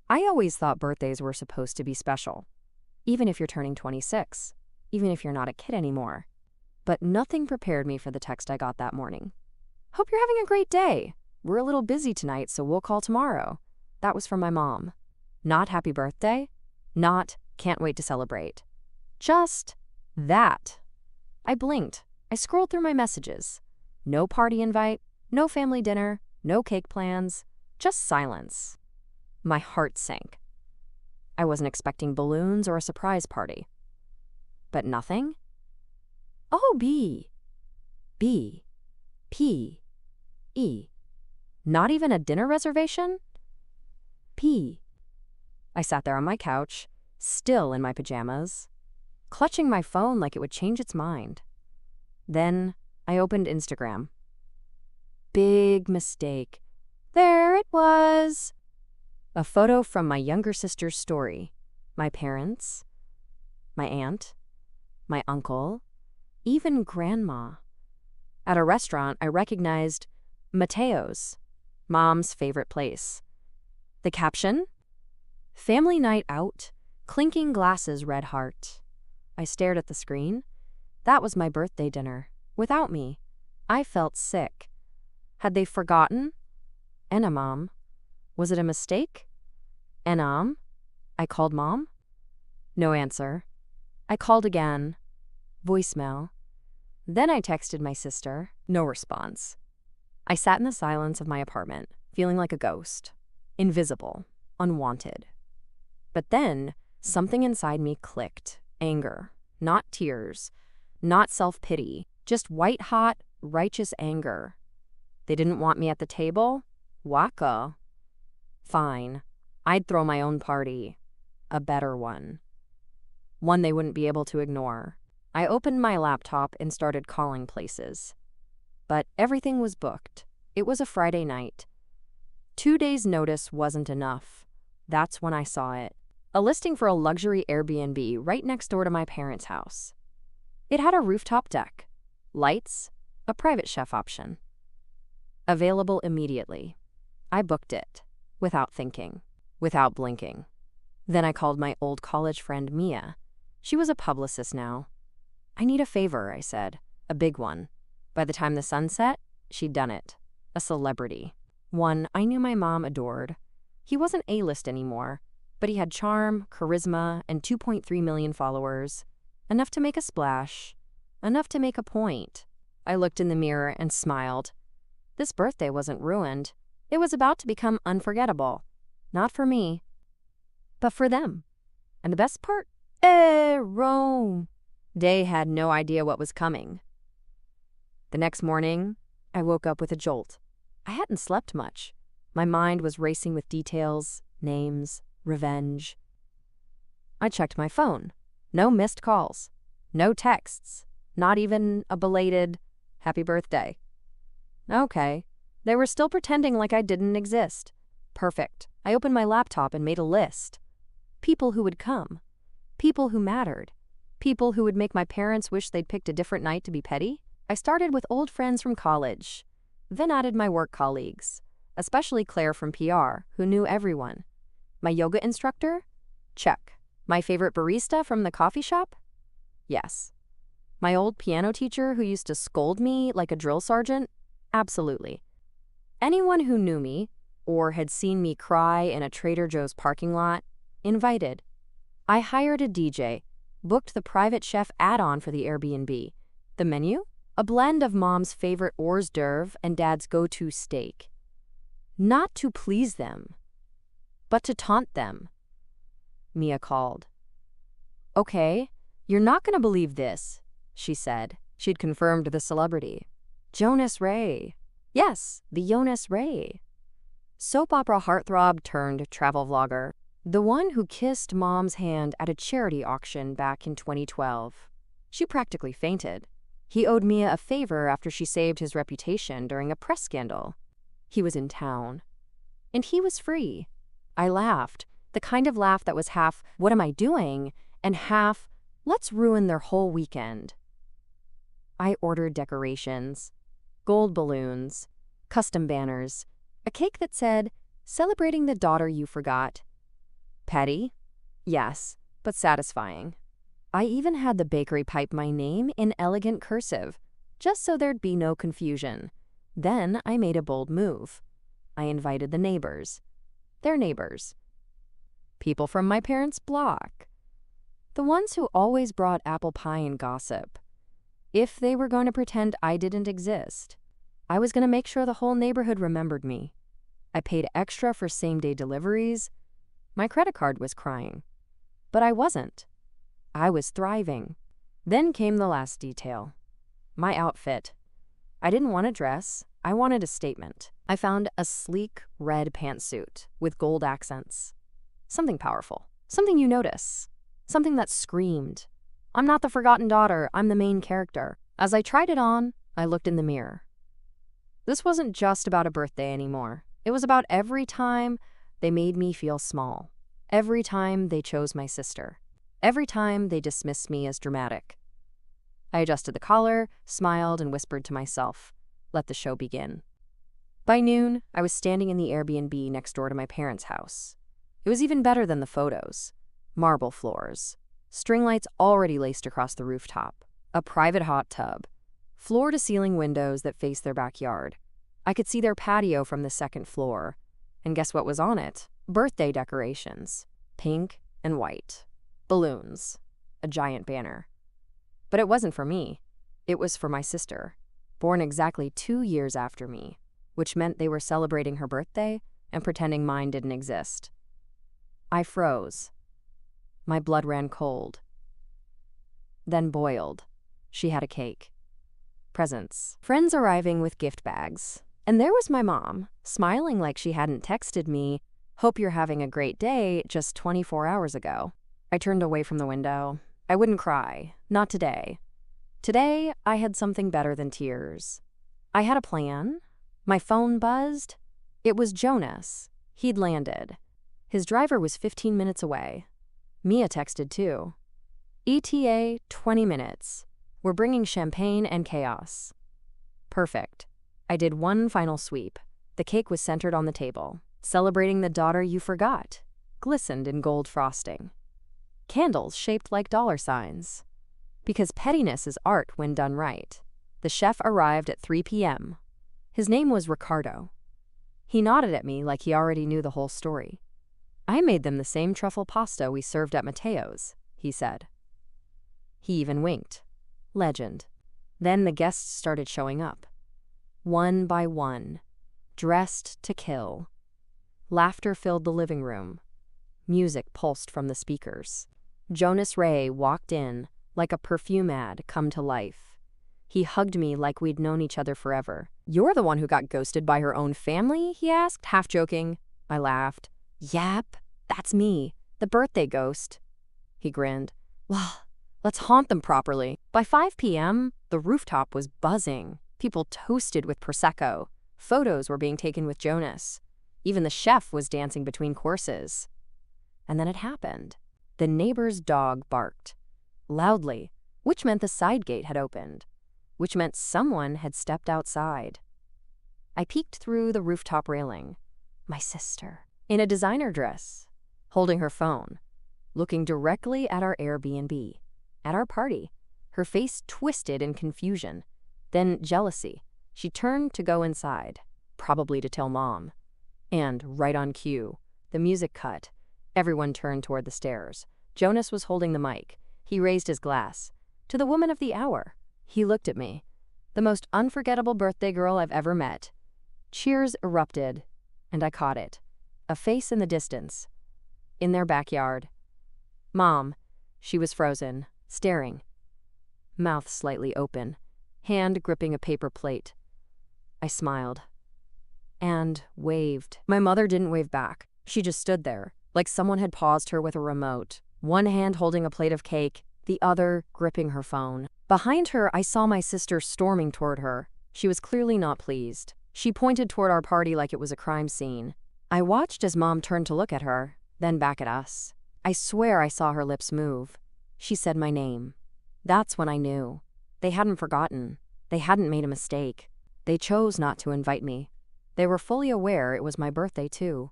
I always thought birthdays were supposed to be special, even if you're turning 26, even if you're not a kid anymore. But nothing prepared me for the text I got that morning. "Hope you're having a great day. We're a little busy tonight, so we'll call tomorrow." That was from my mom. Not happy birthday, not can't wait to celebrate. Just that. I blinked. I scrolled through my messages. No party invite, no family dinner, no cake plans, just silence. My heart sank. I wasn't expecting balloons or a surprise party. But nothing? Oh, B, P, E. Not even a dinner reservation? P. I sat there on my couch, still in my pajamas, clutching my phone like it would change its mind. Then I opened Instagram. Big mistake. There it was. A photo from my younger sister's story. My parents, my aunt, my uncle, even grandma. At a restaurant, I recognized Mateo's, Mom's favorite place. The caption? Family night out, clinking glasses, red heart. I stared at the screen. That was my birthday dinner, without me. I felt sick. Had they forgotten? Mom. Was it a mistake? Enam? I called Mom? No answer. I called again. Voicemail. Then I texted my sister. No response. I sat in the silence of my apartment, feeling like a ghost. Invisible. Unwanted. But then, something inside me clicked. Anger. Not tears. Not self-pity. Just white-hot, righteous anger. They didn't want me at the table? Waka. Fine. I'd throw my own party. A better one. One they wouldn't be able to ignore. I opened my laptop and started calling places. But everything was booked. It was a Friday night. 2 days' notice wasn't enough. That's when I saw it. A listing for a luxury Airbnb right next door to my parents' house. It had a rooftop deck, lights, a private chef option. Available immediately. I booked it, without thinking, without blinking. Then I called my old college friend Mia. She was a publicist now. "I need a favor," I said. A big one. By the time the sun set, she'd done it. A celebrity. One I knew my mom adored. He wasn't A-list anymore, but he had charm, charisma, and 2.3 million followers. Enough to make a splash. Enough to make a point. I looked in the mirror and smiled. This birthday wasn't ruined. It was about to become unforgettable. Not for me, but for them. And the best part? Rome. They had no idea what was coming. The next morning, I woke up with a jolt. I hadn't slept much. My mind was racing with details, names, revenge. I checked my phone. No missed calls. No texts. Not even a belated happy birthday. Okay. They were still pretending like I didn't exist. Perfect. I opened my laptop and made a list. People who would come. People who mattered. People who would make my parents wish they'd picked a different night to be petty. I started with old friends from college, then added my work colleagues, especially Claire from PR, who knew everyone. My yoga instructor? Check. My favorite barista from the coffee shop? Yes. My old piano teacher who used to scold me like a drill sergeant? Absolutely. Anyone who knew me, or had seen me cry in a Trader Joe's parking lot, invited. I hired a DJ, booked the private chef add-on for the Airbnb. The menu? A blend of Mom's favorite hors d'oeuvre and Dad's go-to steak. Not to please them, but to taunt them. Mia called. "Okay, you're not going to believe this," she said. She'd confirmed the celebrity. Jonas Ray. Yes, the Jonas Ray. Soap opera heartthrob turned travel vlogger. The one who kissed Mom's hand at a charity auction back in 2012. She practically fainted. He owed Mia a favor after she saved his reputation during a press scandal. He was in town. And he was free. I laughed, the kind of laugh that was half, "What am I doing?" and half, "Let's ruin their whole weekend." I ordered decorations, gold balloons, custom banners, a cake that said, "Celebrating the daughter you forgot," Petty? Yes, but satisfying. I even had the bakery type my name in elegant cursive, just so there'd be no confusion. Then I made a bold move. I invited the neighbors. Their neighbors. People from my parents' block. The ones who always brought apple pie and gossip. If they were going to pretend I didn't exist, I was going to make sure the whole neighborhood remembered me. I paid extra for same-day deliveries. My credit card was crying. But I wasn't. I was thriving. Then came the last detail. My outfit. I didn't want a dress. I wanted a statement. I found a sleek red pantsuit with gold accents. Something powerful. Something you notice. Something that screamed, "I'm not the forgotten daughter, I'm the main character." As I tried it on, I looked in the mirror. This wasn't just about a birthday anymore. It was about every time they made me feel small. Every time they chose my sister. Every time they dismissed me as dramatic. I adjusted the collar, smiled, and whispered to myself, "Let the show begin." By noon, I was standing in the Airbnb next door to my parents' house. It was even better than the photos. Marble floors, string lights already laced across the rooftop, a private hot tub, floor-to-ceiling windows that faced their backyard. I could see their patio from the second floor. And guess what was on it? Birthday decorations, pink and white, balloons, a giant banner. But it wasn't for me. It was for my sister, born exactly 2 years after me, which meant they were celebrating her birthday and pretending mine didn't exist. I froze. My blood ran cold. Then boiled. She had a cake. Presents. Friends arriving with gift bags. And there was my mom, smiling like she hadn't texted me, "Hope you're having a great day," just 24 hours ago. I turned away from the window. I wouldn't cry. Not today. Today, I had something better than tears. I had a plan. My phone buzzed. It was Jonas. He'd landed. His driver was 15 minutes away. Mia texted too. ETA 20 minutes. We're bringing champagne and chaos. Perfect. I did one final sweep. The cake was centered on the table, celebrating the daughter you forgot, glistened in gold frosting. Candles shaped like dollar signs. Because pettiness is art when done right. The chef arrived at 3 p.m. His name was Ricardo. He nodded at me like he already knew the whole story. "I made them the same truffle pasta we served at Matteo's," he said. He even winked. Legend. Then the guests started showing up. One by one. Dressed to kill. Laughter filled the living room. Music pulsed from the speakers. Jonas Ray walked in, like a perfume ad come to life. He hugged me like we'd known each other forever. "You're the one who got ghosted by her own family?" he asked, half joking. I laughed. "Yep, that's me, the birthday ghost." He grinned. "Well, let's haunt them properly." By 5 p.m., the rooftop was buzzing. People toasted with Prosecco. Photos were being taken with Jonas. Even the chef was dancing between courses. And then it happened. The neighbor's dog barked. Loudly, which meant the side gate had opened. Which meant someone had stepped outside. I peeked through the rooftop railing. My sister, in a designer dress, holding her phone, looking directly at our Airbnb, at our party, her face twisted in confusion, then jealousy. She turned to go inside, probably to tell Mom. And right on cue, the music cut. Everyone turned toward the stairs. Jonas was holding the mic. He raised his glass. "To the woman of the hour." He looked at me. The most unforgettable birthday girl I've ever met. Cheers erupted, and I caught it. A face in the distance. In their backyard. Mom. She was frozen, staring. Mouth slightly open, hand gripping a paper plate. I smiled. And waved. My mother didn't wave back. She just stood there, like someone had paused her with a remote. One hand holding a plate of cake, the other gripping her phone. Behind her, I saw my sister storming toward her. She was clearly not pleased. She pointed toward our party like it was a crime scene. I watched as Mom turned to look at her, then back at us. I swear I saw her lips move. She said my name. That's when I knew. They hadn't forgotten. They hadn't made a mistake. They chose not to invite me. They were fully aware it was my birthday, too.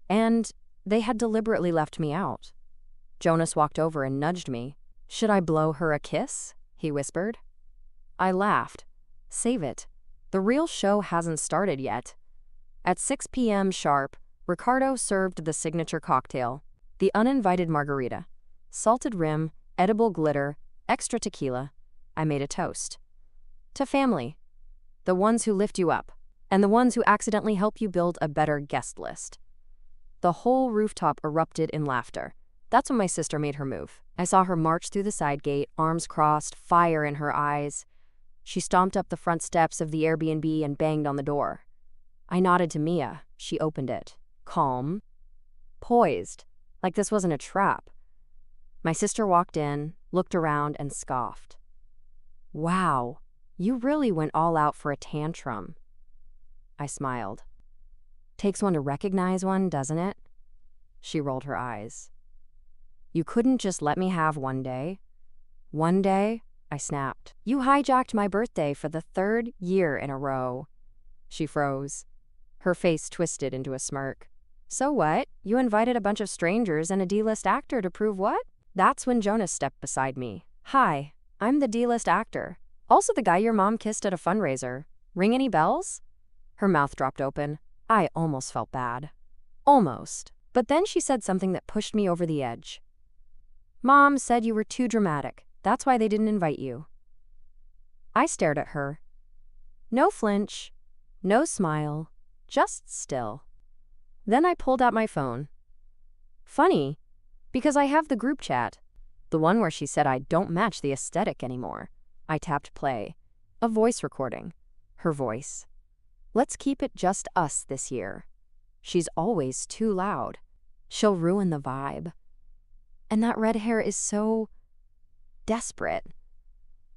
And They had deliberately left me out. Jonas walked over and nudged me. "Should I blow her a kiss?" he whispered. I laughed. "Save it. The real show hasn't started yet." At 6 p.m. sharp, Ricardo served the signature cocktail, the uninvited margarita. Salted rim, edible glitter, extra tequila. I made a toast. To family. The ones who lift you up, and the ones who accidentally help you build a better guest list. The whole rooftop erupted in laughter. That's when my sister made her move. I saw her march through the side gate, arms crossed, fire in her eyes. She stomped up the front steps of the Airbnb and banged on the door. I nodded to Mia. She opened it. Calm. Poised. Like this wasn't a trap. My sister walked in, looked around, and scoffed. "Wow, you really went all out for a tantrum." I smiled. "Takes one to recognize one, doesn't it?" She rolled her eyes. "You couldn't just let me have one day?" "One day?" I snapped. "You hijacked my birthday for the 3rd year in a row." She froze. Her face twisted into a smirk. "So what? You invited a bunch of strangers and a D-list actor to prove what?" That's when Jonas stepped beside me. "Hi, I'm the D-list actor. Also the guy your mom kissed at a fundraiser. Ring any bells?" Her mouth dropped open. I almost felt bad. Almost. But then she said something that pushed me over the edge. "Mom said you were too dramatic. That's why they didn't invite you." I stared at her. No flinch, no smile, just still. Then I pulled out my phone. Funny, because I have the group chat, the one where she said I don't match the aesthetic anymore. I tapped play. A voice recording. Her voice. "Let's keep it just us this year. She's always too loud. She'll ruin the vibe. And that red hair is so desperate."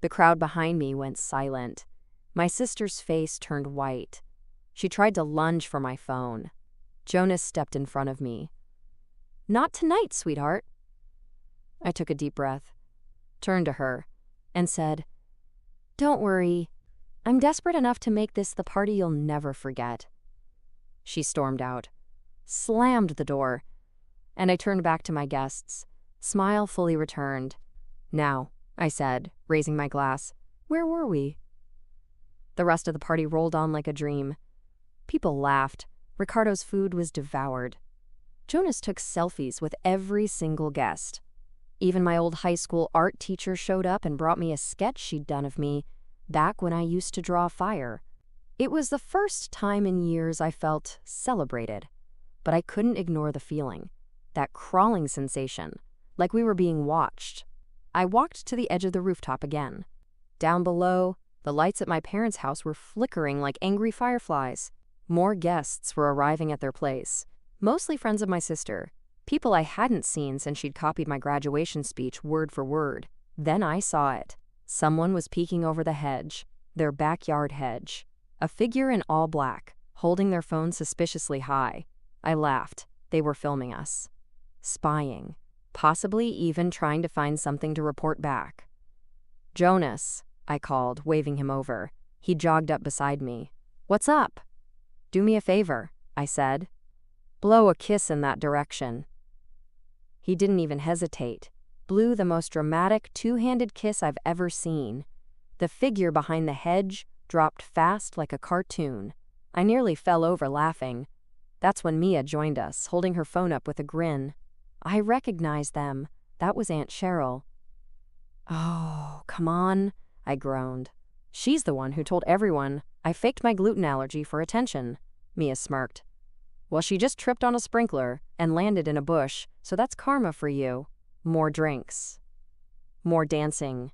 The crowd behind me went silent. My sister's face turned white. She tried to lunge for my phone. Jonas stepped in front of me. "Not tonight, sweetheart." I took a deep breath, turned to her, and said, "Don't worry. I'm desperate enough to make this the party you'll never forget." She stormed out, slammed the door, and I turned back to my guests, smile fully returned. "Now," I said, raising my glass, "where were we?" The rest of the party rolled on like a dream. People laughed. Ricardo's food was devoured. Jonas took selfies with every single guest. Even my old high school art teacher showed up and brought me a sketch she'd done of me back when I used to draw fire. It was the first time in years I felt celebrated, but I couldn't ignore the feeling, that crawling sensation, like we were being watched. I walked to the edge of the rooftop again. Down below, the lights at my parents' house were flickering like angry fireflies. More guests were arriving at their place, mostly friends of my sister, people I hadn't seen since she'd copied my graduation speech word for word. Then I saw it. Someone was peeking over the hedge, their backyard hedge. A figure in all black, holding their phone suspiciously high. I laughed. They were filming us. Spying. Possibly even trying to find something to report back. "Jonas," I called, waving him over. He jogged up beside me. "What's up?" "Do me a favor," I said. "Blow a kiss in that direction." He didn't even hesitate. Blew the most dramatic two-handed kiss I've ever seen. The figure behind the hedge dropped fast like a cartoon. I nearly fell over laughing. That's when Mia joined us, holding her phone up with a grin. I recognized them. That was Aunt Cheryl. "Oh, come on," I groaned. "She's the one who told everyone I faked my gluten allergy for attention," Mia smirked. "Well, she just tripped on a sprinkler and landed in a bush, so that's karma for you. More drinks. More dancing.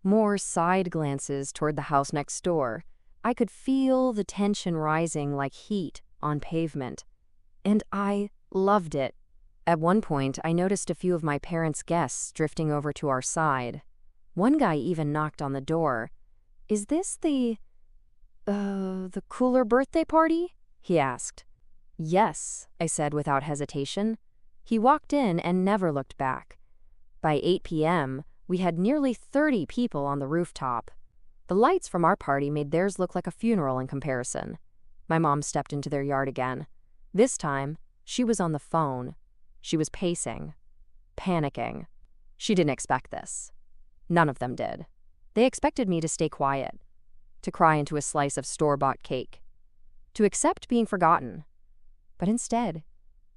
More side glances toward the house next door. I could feel the tension rising like heat on pavement. And I loved it. At one point, I noticed a few of my parents' guests drifting over to our side. One guy even knocked on the door. "Is this the cooler birthday party?" he asked. "Yes," I said without hesitation. He walked in and never looked back. By 8 p.m., we had nearly 30 people on the rooftop. The lights from our party made theirs look like a funeral in comparison. My mom stepped into their yard again. This time, she was on the phone. She was pacing, panicking. She didn't expect this. None of them did. They expected me to stay quiet, to cry into a slice of store-bought cake, to accept being forgotten. But instead,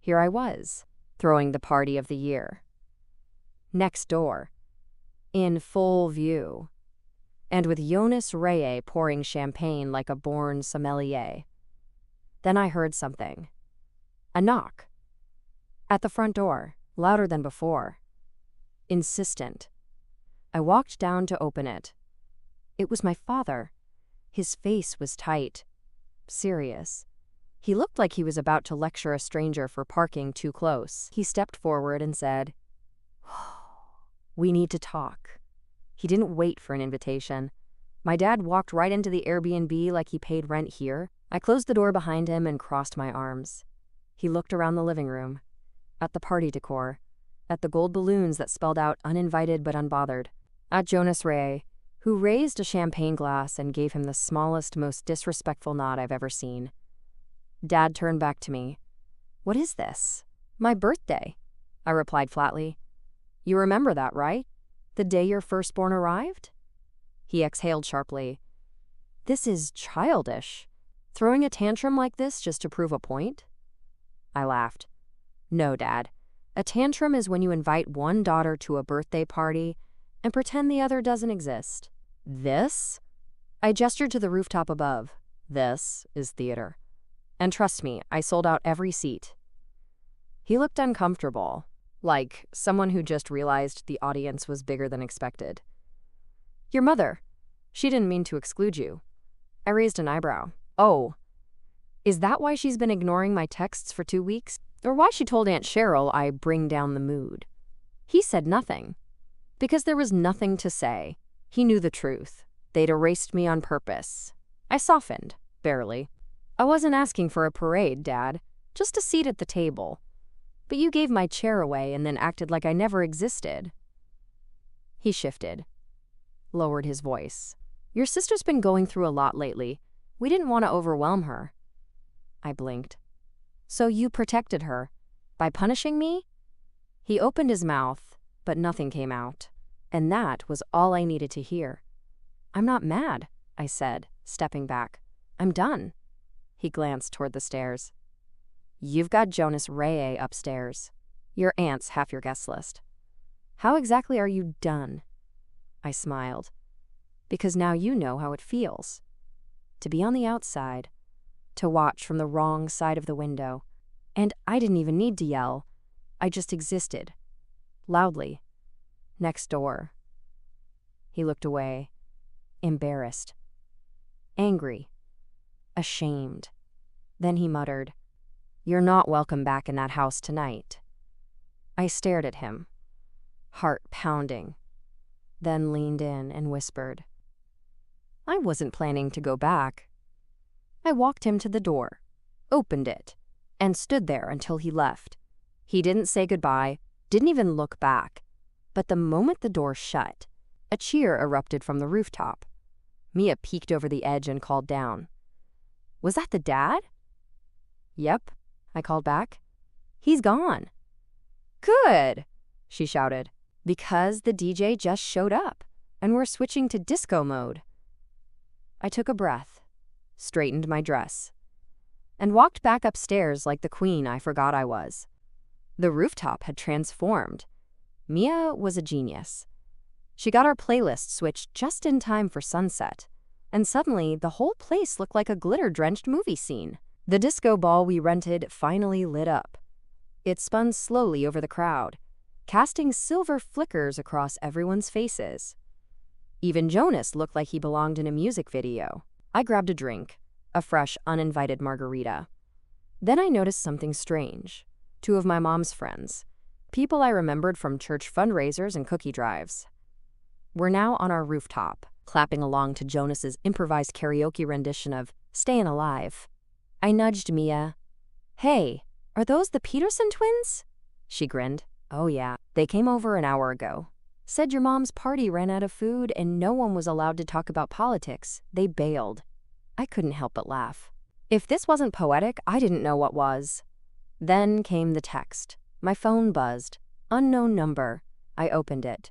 here I was, throwing the party of the year. Next door, in full view, and with Jonas Reye pouring champagne like a born sommelier. Then I heard something. A knock. At the front door, louder than before. Insistent. I walked down to open it. It was my father. His face was tight, serious. He looked like he was about to lecture a stranger for parking too close. He stepped forward and said, "We need to talk." He didn't wait for an invitation. My dad walked right into the Airbnb like he paid rent here. I closed the door behind him and crossed my arms. He looked around the living room, at the party decor, at the gold balloons that spelled out uninvited but unbothered, at Jonas Reye, who raised a champagne glass and gave him the smallest, most disrespectful nod I've ever seen. Dad turned back to me. "What is this?" "My birthday," I replied flatly. "You remember that, right? The day your firstborn arrived?" He exhaled sharply. "This is childish. Throwing a tantrum like this just to prove a point?" I laughed. "No, Dad. A tantrum is when you invite one daughter to a birthday party and pretend the other doesn't exist. This?" I gestured to the rooftop above. "This is theater. And trust me, I sold out every seat." He looked uncomfortable, like someone who just realized the audience was bigger than expected. "Your mother. She didn't mean to exclude you." I raised an eyebrow. "Oh, is that why she's been ignoring my texts for 2 weeks? Or why she told Aunt Cheryl I bring down the mood?" He said nothing, because there was nothing to say. He knew the truth. They'd erased me on purpose. I softened, barely. "I wasn't asking for a parade, Dad. Just a seat at the table. But you gave my chair away and then acted like I never existed." He shifted, lowered his voice. "Your sister's been going through a lot lately. We didn't want to overwhelm her." I blinked. "So you protected her? By punishing me?" He opened his mouth, but nothing came out. And that was all I needed to hear. "I'm not mad," I said, stepping back. "I'm done." He glanced toward the stairs. "You've got Jonas Reye upstairs. Your aunt's half your guest list. How exactly are you done?" I smiled. "Because now you know how it feels. To be on the outside. To watch from the wrong side of the window. And I didn't even need to yell. I just existed. Loudly. Next door." He looked away. Embarrassed. Angry. Ashamed. Then he muttered, "You're not welcome back in that house tonight." I stared at him, heart pounding, then leaned in and whispered, "I wasn't planning to go back." I walked him to the door, opened it, and stood there until he left. He didn't say goodbye, didn't even look back. But the moment the door shut, a cheer erupted from the rooftop. Mia peeked over the edge and called down. "Was that the dad?" "Yep," I called back. "He's gone." "Good," she shouted, "because the DJ just showed up, and we're switching to disco mode." I took a breath, straightened my dress, and walked back upstairs like the queen I forgot I was. The rooftop had transformed. Mia was a genius. She got our playlist switched just in time for sunset, and suddenly the whole place looked like a glitter-drenched movie scene. The disco ball we rented finally lit up. It spun slowly over the crowd, casting silver flickers across everyone's faces. Even Jonas looked like he belonged in a music video. I grabbed a drink, a fresh, uninvited margarita. Then I noticed something strange. 2 of my mom's friends, people I remembered from church fundraisers and cookie drives, were now on our rooftop, clapping along to Jonas's improvised karaoke rendition of "Stayin' Alive." I nudged Mia. "Hey, are those the Peterson twins?" She grinned. "Oh yeah, they came over an hour ago. Said your mom's party ran out of food and no one was allowed to talk about politics. They bailed." I couldn't help but laugh. If this wasn't poetic, I didn't know what was. Then came the text. My phone buzzed. Unknown number. I opened it.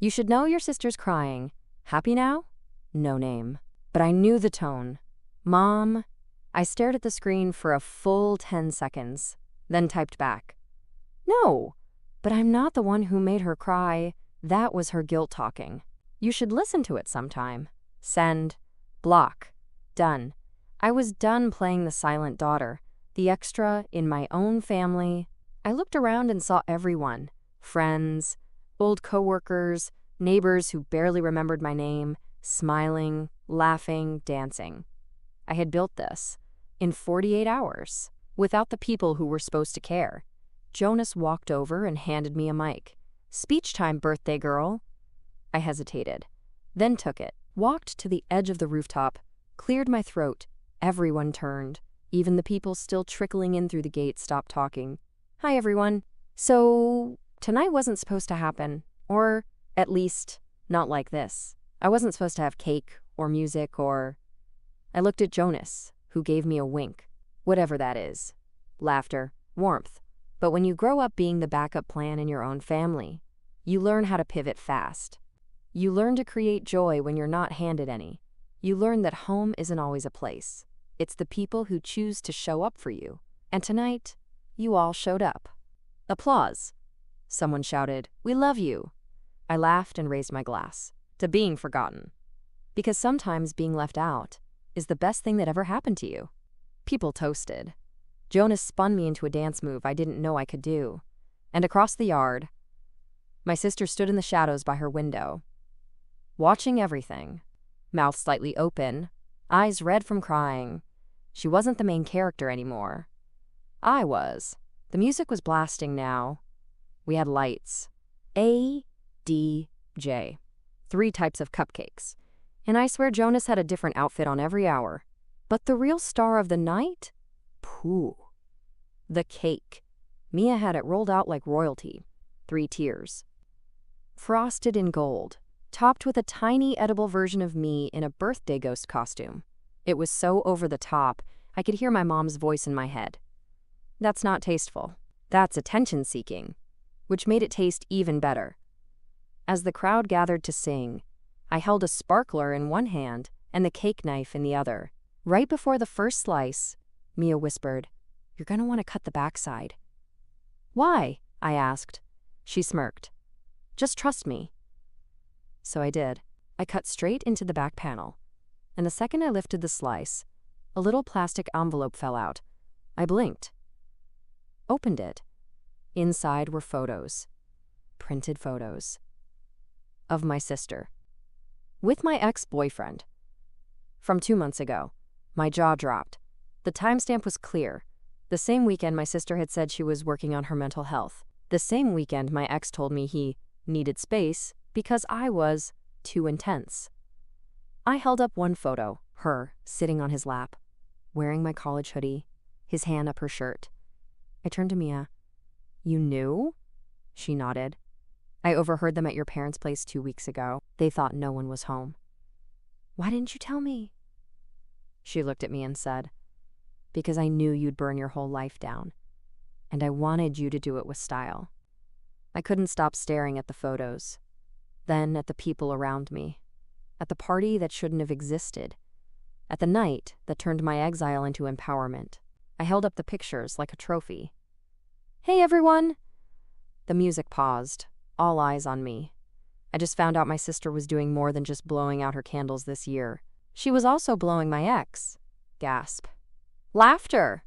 You should know your sister's crying. Happy now? No name. But I knew the tone. Mom. I stared at the screen for a full 10 seconds, then typed back. No, but I'm not the one who made her cry. That was her guilt talking. You should listen to it sometime. Send. Block. Done. I was done playing the silent daughter, the extra in my own family. I looked around and saw everyone. Friends, old coworkers, neighbors who barely remembered my name, smiling, laughing, dancing. I had built this in 48 hours, without the people who were supposed to care. Jonas walked over and handed me a mic. Speech time, birthday girl. I hesitated, then took it, walked to the edge of the rooftop, cleared my throat. Everyone turned. Even the people still trickling in through the gate stopped talking. Hi, everyone. So, tonight wasn't supposed to happen, or at least not like this. I wasn't supposed to have cake or music or... I looked at Jonas, who gave me a wink. Whatever that is. Laughter, warmth. But when you grow up being the backup plan in your own family, you learn how to pivot fast. You learn to create joy when you're not handed any. You learn that home isn't always a place. It's the people who choose to show up for you. And tonight, you all showed up. Applause. Someone shouted, "We love you." I laughed and raised my glass to being forgotten. Because sometimes being left out is the best thing that ever happened to you. People toasted. Jonas spun me into a dance move I didn't know I could do. And across the yard, my sister stood in the shadows by her window, watching everything, mouth slightly open, eyes red from crying. She wasn't the main character anymore. I was. The music was blasting now. We had lights. A, D, J. 3 types of cupcakes. And I swear Jonas had a different outfit on every hour. But the real star of the night? Pooh. The cake. Mia had it rolled out like royalty. 3 tiers. Frosted in gold, topped with a tiny edible version of me in a birthday ghost costume. It was so over the top, I could hear my mom's voice in my head. That's not tasteful. That's attention-seeking, which made it taste even better. As the crowd gathered to sing, I held a sparkler in one hand and the cake knife in the other. Right before the first slice, Mia whispered, "You're gonna want to cut the backside." "Why?" I asked. She smirked. "Just trust me." So I did. I cut straight into the back panel, and the second I lifted the slice, a little plastic envelope fell out. I blinked. Opened it. Inside were photos. Printed photos. Of my sister. With my ex-boyfriend. From 2 months ago. My jaw dropped. The timestamp was clear. The same weekend my sister had said she was working on her mental health. The same weekend my ex told me he needed space because I was too intense. I held up one photo, her, sitting on his lap, wearing my college hoodie, his hand up her shirt. I turned to Mia. "You knew?" She nodded. "I overheard them at your parents' place 2 weeks ago. They thought no one was home." "Why didn't you tell me?" She looked at me and said, "Because I knew you'd burn your whole life down, and I wanted you to do it with style." I couldn't stop staring at the photos, then at the people around me, at the party that shouldn't have existed, at the night that turned my exile into empowerment. I held up the pictures like a trophy. "Hey, everyone!" The music paused, all eyes on me. I just found out my sister was doing more than just blowing out her candles this year. She was also blowing my ex. Gasp. Laughter!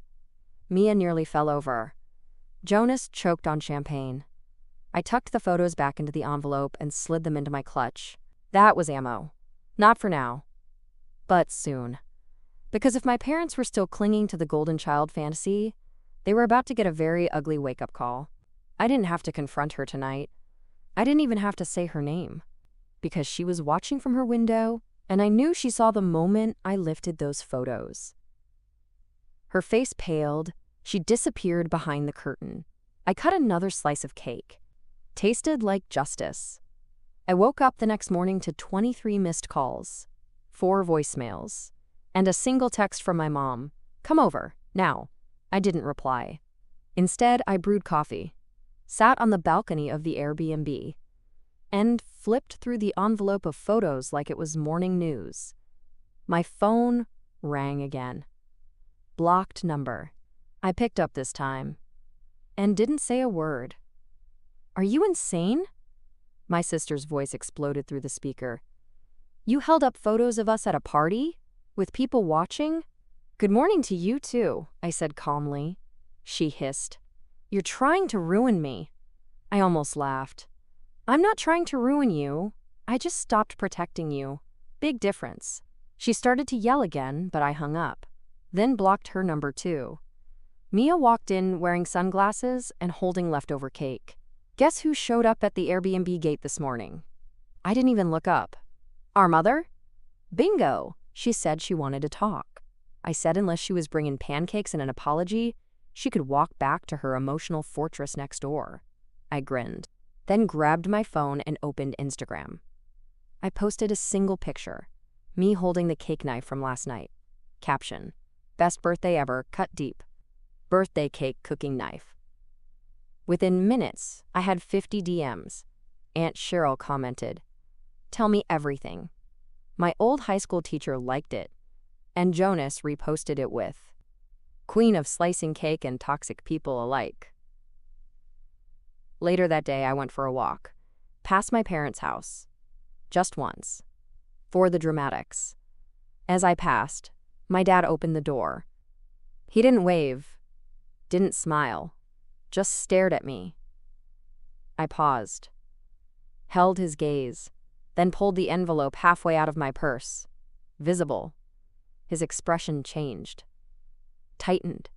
Mia nearly fell over. Jonas choked on champagne. I tucked the photos back into the envelope and slid them into my clutch. That was ammo. Not for now. But soon. Because if my parents were still clinging to the golden child fantasy, they were about to get a very ugly wake-up call. I didn't have to confront her tonight. I didn't even have to say her name. Because she was watching from her window, and I knew she saw the moment I lifted those photos. Her face paled. She disappeared behind the curtain. I cut another slice of cake. Tasted like justice. I woke up the next morning to 23 missed calls, 4 voicemails, and a single text from my mom. "Come over, now." I didn't reply. Instead, I brewed coffee, sat on the balcony of the Airbnb, and flipped through the envelope of photos like it was morning news. My phone rang again. Blocked number. I picked up this time and didn't say a word. "Are you insane?" My sister's voice exploded through the speaker. "You held up photos of us at a party? With people watching?" "Good morning to you too," I said calmly. She hissed. "You're trying to ruin me." I almost laughed. "I'm not trying to ruin you. I just stopped protecting you. Big difference." She started to yell again, but I hung up, then blocked her number too. Mia walked in wearing sunglasses and holding leftover cake. Guess who showed up at the Airbnb gate this morning? I didn't even look up. Our mother? Bingo! She said she wanted to talk. I said unless she was bringing pancakes and an apology, she could walk back to her emotional fortress next door. I grinned, then grabbed my phone and opened Instagram. I posted a single picture, me holding the cake knife from last night. Caption: best birthday ever, cut deep. Birthday cake cooking knife. Within minutes, I had 50 DMs. Aunt Cheryl commented, "Tell me everything." My old high school teacher liked it, and Jonas reposted it with, "Queen of slicing cake and toxic people alike." Later that day, I went for a walk, past my parents' house. Just once. For the dramatics. As I passed, my dad opened the door. He didn't wave, didn't smile, just stared at me. I paused, held his gaze, then pulled the envelope halfway out of my purse. Visible. His expression changed. Tightened.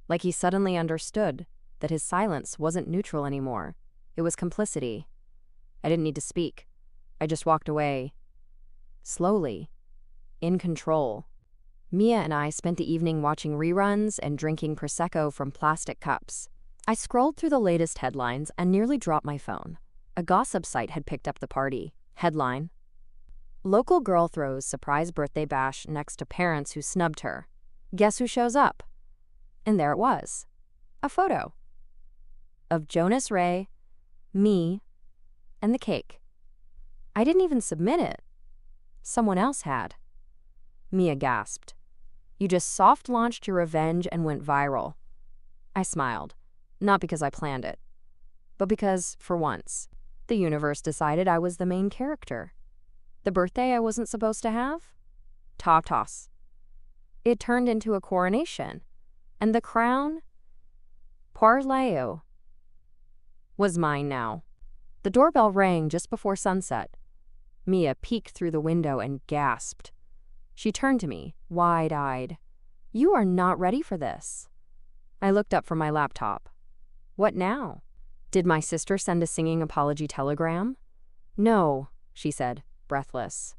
Like he suddenly understood that his silence wasn't neutral anymore. It was complicity. I didn't need to speak. I just walked away. Slowly. In control. Mia and I spent the evening watching reruns and drinking Prosecco from plastic cups. I scrolled through the latest headlines and nearly dropped my phone. A gossip site had picked up the party. Headline: local girl throws surprise birthday bash next to parents who snubbed her. Guess who shows up? And there it was. A photo. Of Jonas Ray, me, and the cake. I didn't even submit it. Someone else had. Mia gasped. "You just soft-launched your revenge and went viral." I smiled, not because I planned it, but because, for once, the universe decided I was the main character. The birthday I wasn't supposed to have? Toss. It turned into a coronation, and the crown, Parlayo, was mine now. The doorbell rang just before sunset. Mia peeked through the window and gasped. She turned to me, wide-eyed. "You are not ready for this." I looked up from my laptop. What now? Did my sister send a singing apology telegram? "No," she said, breathless.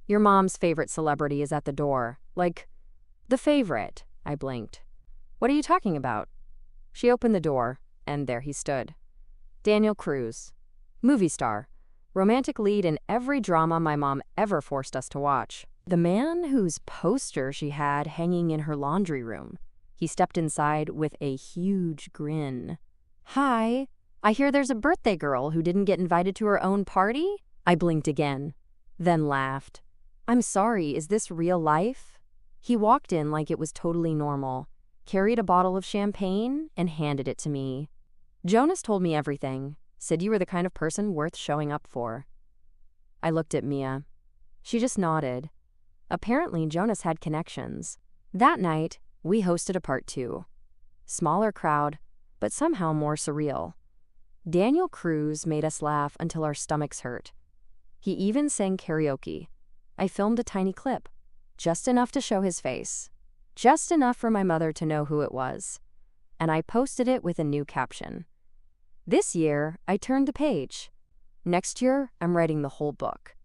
"Your mom's favorite celebrity is at the door. Like, the favorite." I blinked. "What are you talking about?" She opened the door, and there he stood. Daniel Cruz. Movie star. Romantic lead in every drama my mom ever forced us to watch. The man whose poster she had hanging in her laundry room. He stepped inside with a huge grin. "Hi, I hear there's a birthday girl who didn't get invited to her own party?" I blinked again, then laughed. "I'm sorry, is this real life?" He walked in like it was totally normal, carried a bottle of champagne, and handed it to me. "Jonas told me everything, said you were the kind of person worth showing up for." I looked at Mia. She just nodded. Apparently, Jonas had connections. That night, we hosted a part 2. Smaller crowd, but somehow more surreal. Daniel Cruz made us laugh until our stomachs hurt. He even sang karaoke. I filmed a tiny clip, just enough to show his face, just enough for my mother to know who it was. And I posted it with a new caption. This year, I turned the page. Next year, I'm writing the whole book.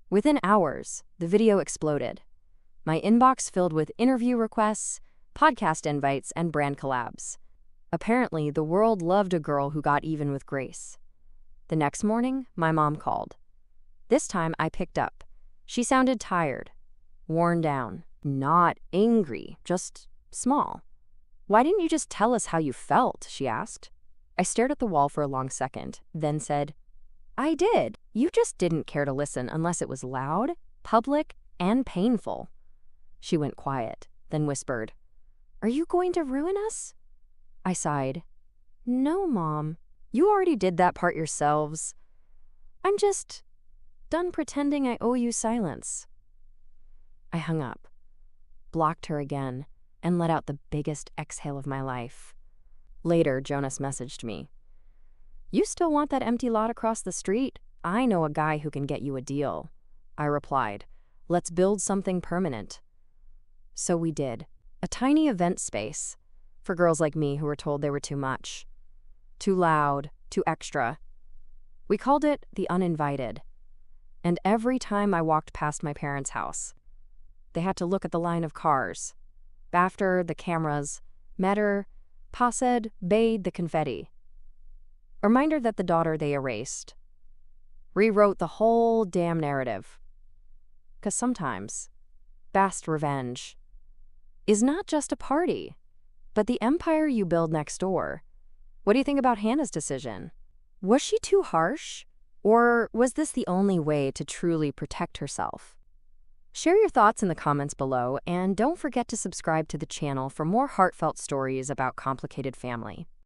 Within hours, the video exploded. My inbox filled with interview requests, podcast invites, and brand collabs. Apparently, the world loved a girl who got even with Grace. The next morning, my mom called. This time, I picked up. She sounded tired, worn down, not angry, just small. "Why didn't you just tell us how you felt?" she asked. I stared at the wall for a long second, then said, I did. You just didn't care to listen unless it was loud, public, and painful. She went quiet, then whispered, Are you going to ruin us? I sighed. No, Mom. You already did that part yourselves. I'm just done pretending I owe you silence. I hung up, blocked her again, and let out the biggest exhale of my life. Later, Jonas messaged me. You still want that empty lot across the street? I know a guy who can get you a deal. I replied, Let's build something permanent. So we did. A tiny event space for girls like me who were told they were too much. Too loud, too extra. We called it the uninvited. And every time I walked past my parents' house, they had to look at the line of cars. After the cameras, met her, passed, bayed the confetti. A reminder that the daughter they erased rewrote the whole damn narrative. 'Cause sometimes, best revenge is not just a party, but the empire you build next door. What do you think about Hannah's decision? Was she too harsh? Or was this the only way to truly protect herself? Share your thoughts in the comments below, and don't forget to subscribe to the channel for more heartfelt stories about complicated family.